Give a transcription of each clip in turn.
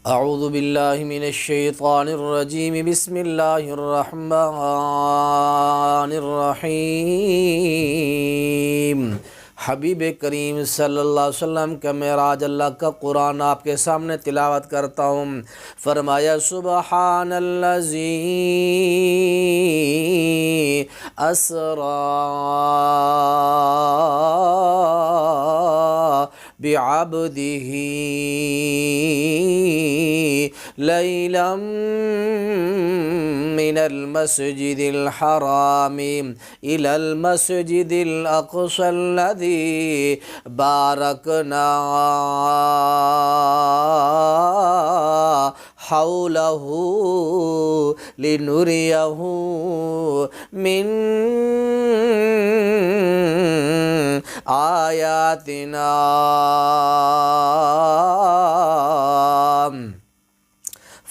اعوذ باللہ من الشیطان الرجیم بسم اللہ الرحمن الرحیم۔ حبیب کریم صلی اللہ علیہ وسلم کا معراج اللہ کا قرآن آپ کے سامنے تلاوت کرتا ہوں۔ فرمایا سبحان الذی اسری بعبده لیلا من المسجد الحرام إلى المسجد الأقصى الذي باركنا حوله لنريه من آیاتنا۔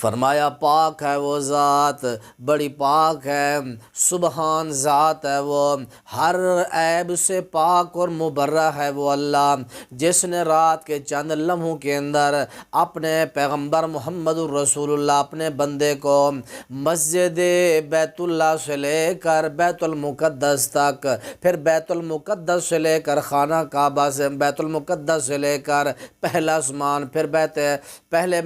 فرمایا پاک ہے وہ ذات، بڑی پاک ہے، سبحان ذات ہے وہ، ہر عیب سے پاک اور مبرہ ہے وہ اللہ جس نے رات کے چند لمحوں کے اندر اپنے پیغمبر محمد الرسول اللہ اپنے بندے کو مسجد بیت اللہ سے لے کر بیت المقدس تک، پھر بیت المقدس سے لے کر خانہ کعبہ سے، بیت المقدس سے لے کر پہلا آسمان، پھر پہلے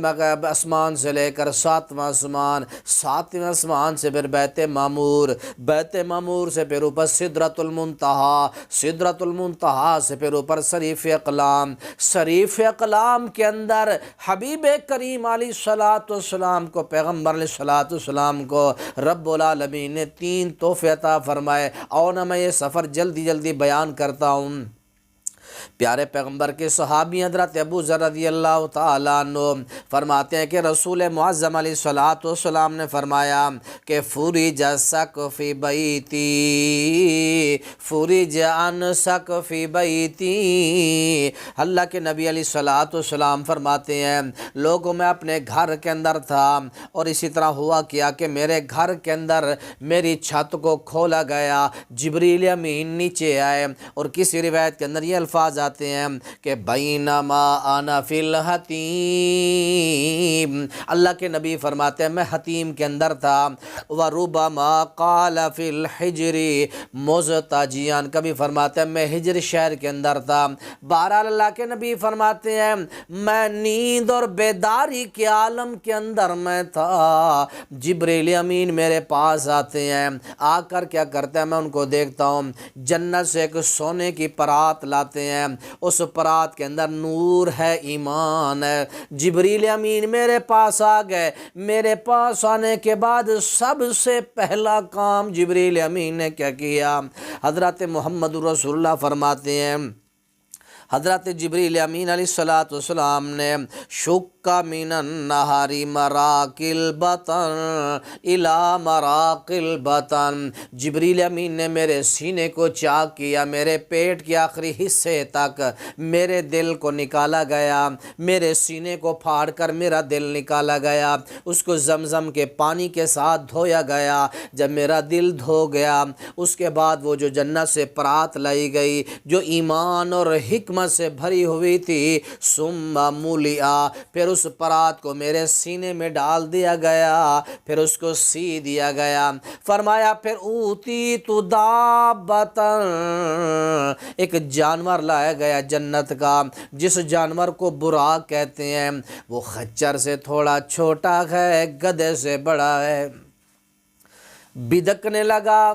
آسمان سے لے کر ساتواں آسمان، ساتویں آسمان سے پھر بیت معمور، بیت معمور سے پھر اوپر سدرۃ المنتہا، سدرۃ المنتہا سے پھر اوپر شریف اقلام، شریف اقلام کے اندر حبیب کریم علیہ الصلوۃ والسلام کو، پیغمبر علیہ الصلوۃ والسلام کو رب العالمین نے 3 تحفے عطا فرمائے۔ اور نہ میں یہ سفر جلدی جلدی بیان کرتا ہوں۔ پیارے پیغمبر کے صحابی حضرت ابو ذر رضی اللہ تعالیٰ عنہ فرماتے ہیں کہ رسول معظم علیہ الصلوۃ والسلام نے فرمایا کہ فرج سقف بیتی، فرج عن سقف بیتی۔ اللہ کے نبی علیہ الصلوۃ والسلام فرماتے ہیں لوگوں میں اپنے گھر کے اندر تھا اور اسی طرح ہوا کیا کہ میرے گھر کے اندر میری چھت کو کھولا گیا، جبریل امین نیچے آئے، اور کسی روایت کے اندر یہ الفاظ آتے ہیں کہ بینما انا فی الحتیم، اللہ کے نبی فرماتے ہیں میں حتیم کے اندر تھا، وربما قال فی الحجر مزتجیان، کبھی فرماتے ہیں میں ہجر شہر کے اندر تھا۔ بہرحال اللہ کے نبی فرماتے ہیں میں نیند اور بیداری کے عالم کے اندر میں تھا، جبریل امین میرے پاس آتے ہیں، آ کر کیا کرتے ہیں میں ان کو دیکھتا ہوں، جنت سے ایک سونے کی پرات لاتے ہیں، اس پرات کے اندر نور ہے، ایمان ہے۔ جبریل امین میرے پاس آ گئے، میرے پاس آنے کے بعد سب سے پہلا کام جبریل امین نے کیا کیا؟ حضرت محمد رسول اللہ فرماتے ہیں حضرت جبریل امین علیہ الصلوۃ والسلام نے شق من النہار مراق البطن الی مراق البطن، جبریل امین نے میرے سینے کو چاک کیا، میرے پیٹ کے آخری حصے تک میرے دل کو نکالا گیا، میرے سینے کو پھاڑ کر میرا دل نکالا گیا، اس کو زمزم کے پانی کے ساتھ دھویا گیا۔ جب میرا دل دھو گیا اس کے بعد وہ جو جنت سے پرات لائی گئی جو ایمان اور حکمت سے بھری ہوئی تھی، ثم ملیا، پھر اس پرات کو میرے سینے میں ڈال دیا گیا، پھر اس کو سی دیا گیا۔ فرمایا پھر اوتیت دابۃ، ایک جانور لایا گیا جنت کا جس جانور کو براق کہتے ہیں، وہ خچر سے تھوڑا چھوٹا ہے، گدھے سے بڑا ہے، بدکنے لگا،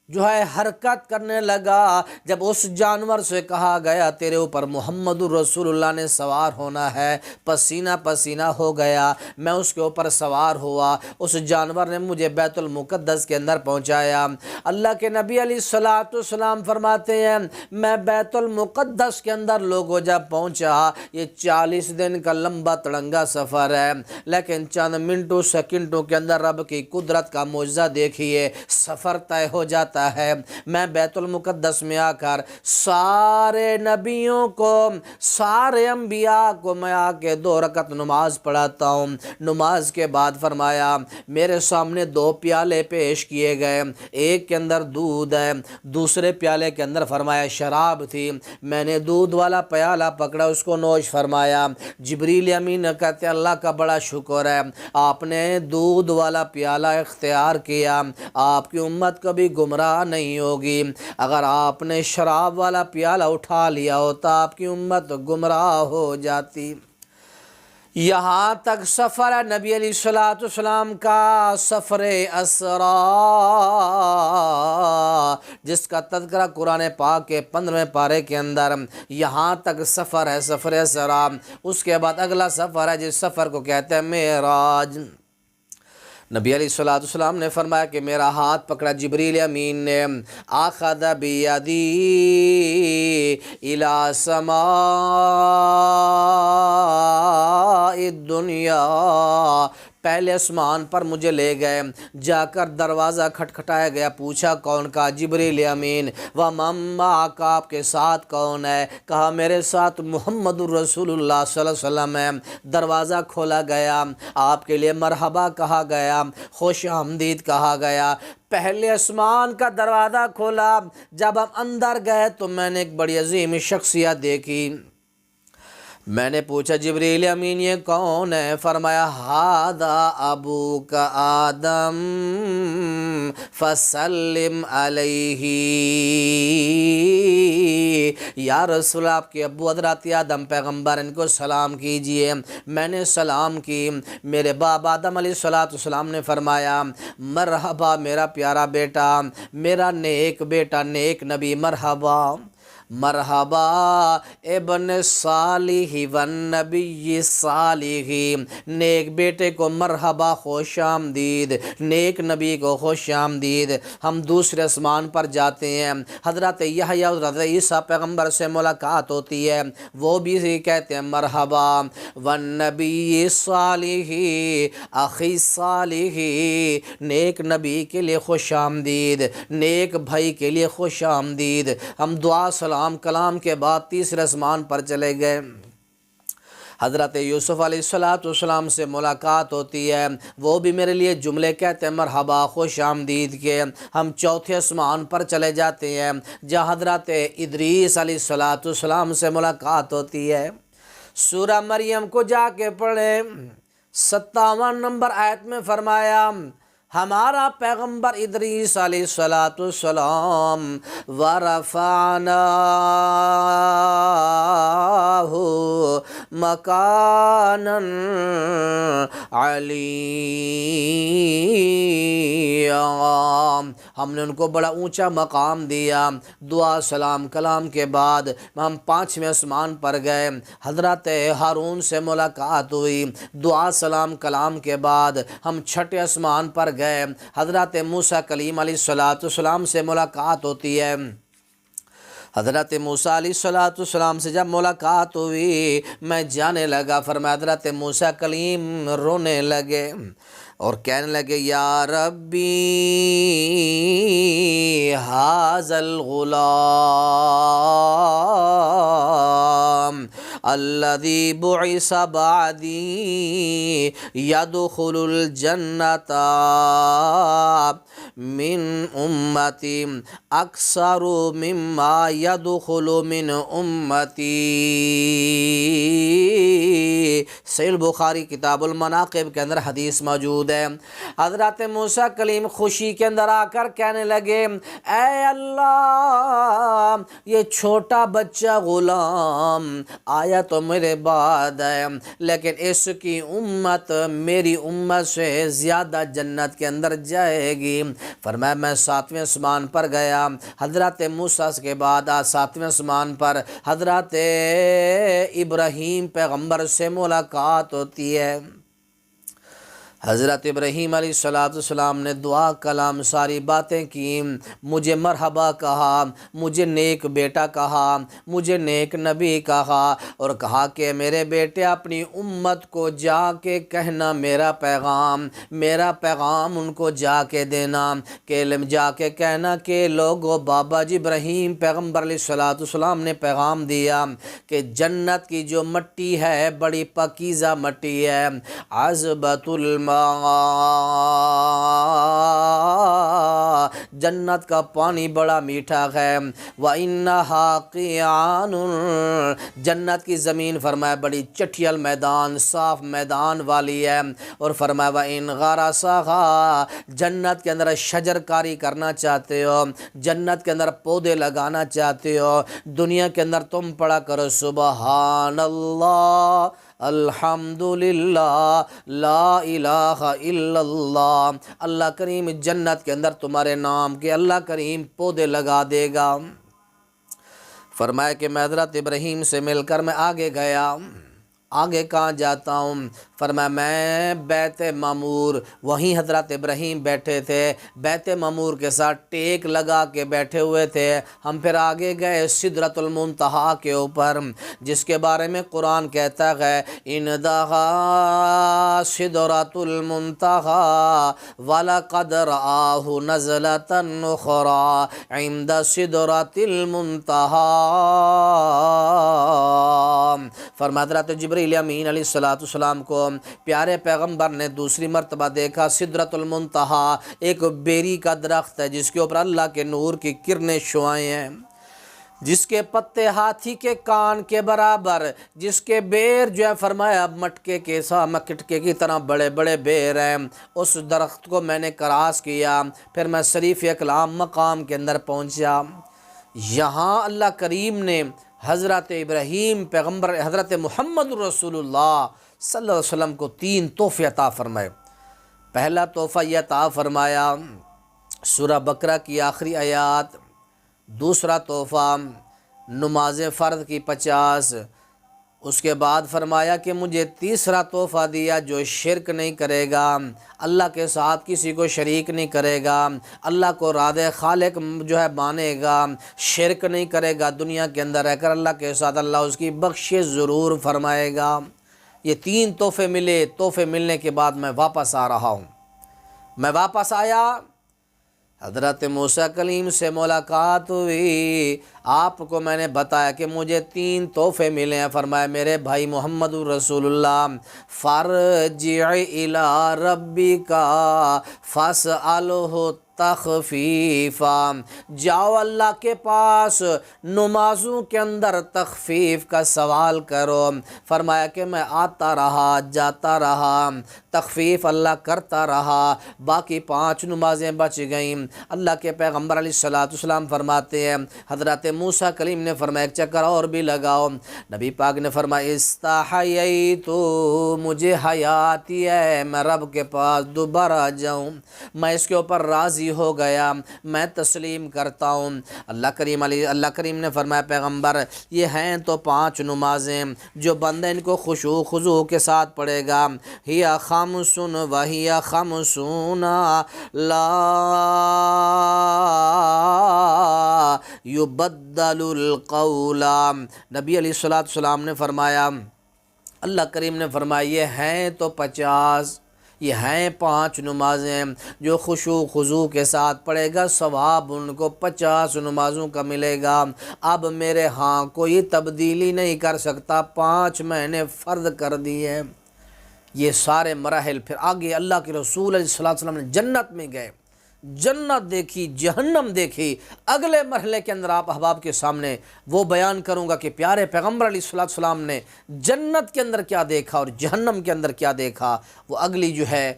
جو ہے حرکت کرنے لگا۔ جب اس جانور سے کہا گیا تیرے اوپر محمد الرسول اللہ نے سوار ہونا ہے، پسینہ پسینہ ہو گیا، میں اس کے اوپر سوار ہوا، اس جانور نے مجھے بیت المقدس کے اندر پہنچایا۔ اللہ کے نبی علیہ الصلوۃ والسلام فرماتے ہیں میں بیت المقدس کے اندر لوگوں جب پہنچا، یہ 40 دن کا لمبا تڑنگا سفر ہے، لیکن چند منٹوں سیکنڈوں کے اندر رب کی قدرت کا معجزہ دیکھیے، سفر طے ہو جاتا پڑا ہے، میں بیت المقدس میں آ کر سارے نبیوں کو، سارے انبیاء کو میں آ کے 2 رکعت نماز پڑھاتا ہوں۔ نماز کے بعد فرمایا میرے سامنے 2 پیالے پیش کیے گئے، ایک کے اندر دودھ ہے، دوسرے پیالے کے اندر فرمایا شراب تھی۔ میں نے دودھ والا پیالہ پکڑا، اس کو نوش فرمایا۔ جبریل امین کہتے اللہ کا بڑا شکر ہے، آپ نے دودھ والا پیالہ اختیار کیا، آپ کی امت کبھی گمراہ نہیں ہوگی۔ اگر آپ نے شراب والا پیالہ اٹھا لیا ہوتا آپ کی امت گمراہ ہو جاتی۔ یہاں تک سفر ہے نبی علیہ الصلوۃ والسلام کا، سفر اسرا، جس کا تذکرہ قرآن پاک کے 15ویں پارے کے اندر، یہاں تک سفر ہے، سفر اسرا۔ اس کے بعد اگلا سفر ہے جس سفر کو کہتے ہیں معراج۔ نبی علیہ الصلوۃ والسلام نے فرمایا کہ میرا ہاتھ پکڑا جبریل امین نے، آخذ بیدی الی سماء الدنیا، پہلے آسمان پر مجھے لے گئے، جا کر دروازہ کھٹکھٹایا گیا، پوچھا کون؟ کہا جبریل امین۔ وَمَن مَعَکَ، آپ کے ساتھ کون ہے؟ کہا میرے ساتھ محمد الرسول اللہ صلی اللہ علیہ وسلم ہے۔ دروازہ کھولا گیا، آپ کے لیے مرحبا کہا گیا، خوش آمدید کہا گیا۔ پہلے آسمان کا دروازہ کھولا، جب ہم اندر گئے تو میں نے ایک بڑی عظیم شخصیت دیکھی۔ میں نے پوچھا جبریل امین یہ کون ہے؟ فرمایا ھذا ابوک آدم فسلم علیہ، یا رسول آپ کے ابو حضرت آدم پیغمبر، ان کو سلام کیجئے۔ میں نے سلام کی۔ میرے باپ آدم علیہ الصلوۃ والسلام نے فرمایا مرحبا میرا پیارا بیٹا، میرا نیک بیٹا، نیک نبی، مرحبا مرحبا ابن صالح والنبی صالح، نیک بیٹے کو مرحبا، خوش آمدید، نیک نبی کو خوش آمدید۔ ہم دوسرے آسمان پر جاتے ہیں، حضرت یحییٰ اور حضرت عیسیٰ پیغمبر سے ملاقات ہوتی ہے، وہ بھی کہتے ہیں مرحبا والنبی صالح، اخی صالح، نیک نبی کے لیے خوش آمدید، نیک بھائی کے لیے خوش آمدید۔ ہم دعا سلام کلام کے بعد تیسرے آسمان پر چلے گئے، حضرت یوسف علیہ الصلوۃ والسلام سے ملاقات ہوتی ہے، وہ بھی میرے لیے جملے کہتے ہیں مرحبا، خوش آمدید کے۔ ہم چوتھے آسمان پر چلے جاتے ہیں جہاں حضرت ادریس علیہ الصلوۃ والسلام سے ملاقات ہوتی ہے۔ سورہ مریم کو جا کے پڑھیں، 57 نمبر آیت میں فرمایا ہمارا پیغمبر ادریس علیہ الصلوۃ والسلام ورفعناہ مکانا علیٰ، ہم نے ان کو بڑا اونچا مقام دیا۔ دعا سلام کلام کے بعد ہم 5ویں آسمان پر گئے، حضرت ہارون سے ملاقات ہوئی۔ دعا سلام کلام کے بعد ہم 6ٹھے آسمان پر گئے، حضرت موسیٰ کلیم علیہ الصلوۃ والسلام سے ملاقات ہوتی ہے۔ حضرت موسیٰ علیہ الصلوۃ والسلام سے جب ملاقات ہوئی میں جانے لگا، فرمایا حضرت موسیٰ کلیم رونے لگے اور کہنے لگے یا ربی ھذا الغلام الذی بعث بعدی یدخل الجنۃ من امتی اکثر مما یدخل من امتی، صحیح بخاری کتاب المناقب کے اندر حدیث موجود ہے۔ حضرت موسیٰ کلیم خوشی کے اندر آ کر کہنے لگے اے اللہ یہ چھوٹا بچہ غلام آیا تو میرے بعد ہے، لیکن اس کی امت میری امت سے زیادہ جنت کے اندر جائے گی۔ فرمایا میں 7ویں آسمان پر گیا، حضرت موسیٰ کے بعد 7ویں آسمان پر حضرت ابراہیم پیغمبر سے ملاقات ہوتی ہے۔ حضرت ابراہیم علیہ السلام نے دعا کلام ساری باتیں کی، مجھے مرحبا کہا، مجھے نیک بیٹا کہا، مجھے نیک نبی کہا، اور کہا کہ میرے بیٹے اپنی امت کو جا کے کہنا میرا پیغام ان کو جا کے دینا، کہ جا کے کہنا کہ لوگو بابا جی ابراہیم پیغمبر علیہ السلام نے پیغام دیا کہ جنت کی جو مٹی ہے بڑی پاکیزہ مٹی ہے، عذبۃ الماء، جنت کا پانی بڑا میٹھا ہے، وَإِنَّهَا قِيعَانٌ، جنت کی زمین فرمایا بڑی چٹھیل میدان صاف میدان والی ہے، اور فرمایا وَإِنْ غَرَسَهَا، جنت کے اندر شجر کاری کرنا چاہتے ہو، جنت کے اندر پودے لگانا چاہتے ہو، دنیا کے اندر تم پڑھا کرو سبحان اللہ، الحمدللہ، لا الہ الا اللہ، اللہ کریم جنت کے اندر تمہارے نام کے اللہ کریم پودے لگا دے گا۔ فرمایا کہ میں حضرت ابراہیم سے مل کر میں آگے گیا، آگے کہاں جاتا ہوں؟ فرمایا میں بیت معمور، وہیں حضرت ابراہیم بیٹھے تھے، بیت معمور کے ساتھ ٹیک لگا کے بیٹھے ہوئے تھے۔ ہم پھر آگے گئے سدرۃ المنتہا کے اوپر، جس کے بارے میں قرآن کہتا ہے اِنَّهَا سِدْرَةُ الْمُنتَهَا وَلَقَدْ رَآهُ نَزْلَةً أُخْرَىٰ عِنْدَ سِدْرَةِ الْمُنتَهَا۔ فرمایا حضرت جبریل امین علیہ السلام کو پیارے پیغمبر نے دوسری مرتبہ دیکھا، سدرۃ المنتہا ایک بیری کا درخت ہے جس کے اوپر اللہ کے نور کی کرنیں شعائیں ہیں، جس کے پتے ہاتھی کے کان کے برابر، جس کے بیر جو ہے فرمایا مٹکے کی طرح بڑے بڑے بیر ہیں۔ اس درخت کو میں نے کراس کیا، پھر میں شریف اقلام مقام کے اندر پہنچا۔ یہاں اللہ کریم نے حضرت ابراہیم پیغمبر حضرت محمد رسول اللہ صلی اللہ علیہ وسلم کو 3 تحفے عطا فرمائے۔ پہلا تحفہ یہ عطا فرمایا سورہ بقرہ کی آخری آیات، دوسرا تحفہ نماز فرض کی 50، اس کے بعد فرمایا کہ مجھے تیسرا تحفہ دیا جو شرک نہیں کرے گا، اللہ کے ساتھ کسی کو شریک نہیں کرے گا، اللہ کو راد خالق جو ہے مانے گا، شرک نہیں کرے گا، دنیا کے اندر رہ کر اللہ کے ساتھ اللہ اس کی بخشش ضرور فرمائے گا۔ یہ 3 تحفے ملے۔ تحفے ملنے کے بعد میں واپس آ رہا ہوں۔ میں واپس آیا، حضرت موسیٰ کلیم سے ملاقات ہوئی، آپ کو میں نے بتایا کہ مجھے 3 تحفے ملے ہیں۔ فرمایا میرے بھائی محمد رسول اللہ، فارجع الی ربک فاسألہ تخفیفا، جاؤ اللہ کے پاس نمازوں کے اندر تخفیف کا سوال کرو۔ فرمایا کہ میں آتا رہا، جاتا رہا، تخفیف اللہ کرتا رہا، باقی 5 نمازیں بچ گئیں۔ اللہ کے پیغمبر علیہ السلام فرماتے ہیں حضرت موسیٰ کلیم نے فرمایا ایک چکر اور بھی لگاؤ۔ نبی پاک نے فرمایا استحییت، مجھے حیا آتی ہے میں رب کے پاس دوبارہ جاؤں، میں اس کے اوپر راضی ہو گیا، میں تسلیم کرتا ہوں۔ اللہ کریم نے فرمایا پیغمبر یہ ہیں تو 5 نمازیں جو بندہ ان کو خشوع خضوع کے ساتھ پڑھے گا، ہی خمس وہی خمسون لا یبدل القول۔ نبی علیہ السلام نے فرمایا، اللہ کریم نے فرمایا یہ ہیں تو 50، یہ ہیں 5 نمازیں جو خشوع خضوع کے ساتھ پڑھے گا، ثواب ان کو 50 نمازوں کا ملے گا۔ اب میرے ہاں کوئی تبدیلی نہیں کر سکتا، 5 میں نے فرض کر دی ہے۔ یہ سارے مراحل پھر آگے اللہ کے رسول علیہ السلام نے جنت میں گئے، جنت دیکھی، جہنم دیکھی۔ اگلے مرحلے کے اندر آپ احباب کے سامنے وہ بیان کروں گا کہ پیارے پیغمبر علیہ السلام نے جنت کے اندر کیا دیکھا اور جہنم کے اندر کیا دیکھا، وہ اگلی جو ہے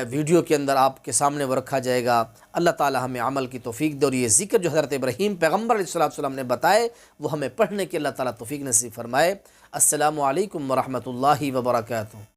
ویڈیو کے اندر آپ کے سامنے وہ رکھا جائے گا۔ اللہ تعالی ہمیں عمل کی توفیق دے، اور یہ ذکر جو حضرت ابراہیم پیغمبر علیہ السلام نے بتائے وہ ہمیں پڑھنے کی اللہ تعالی توفیق نصیب فرمائے۔ السلام علیکم ورحمۃ اللہ وبرکاتہ۔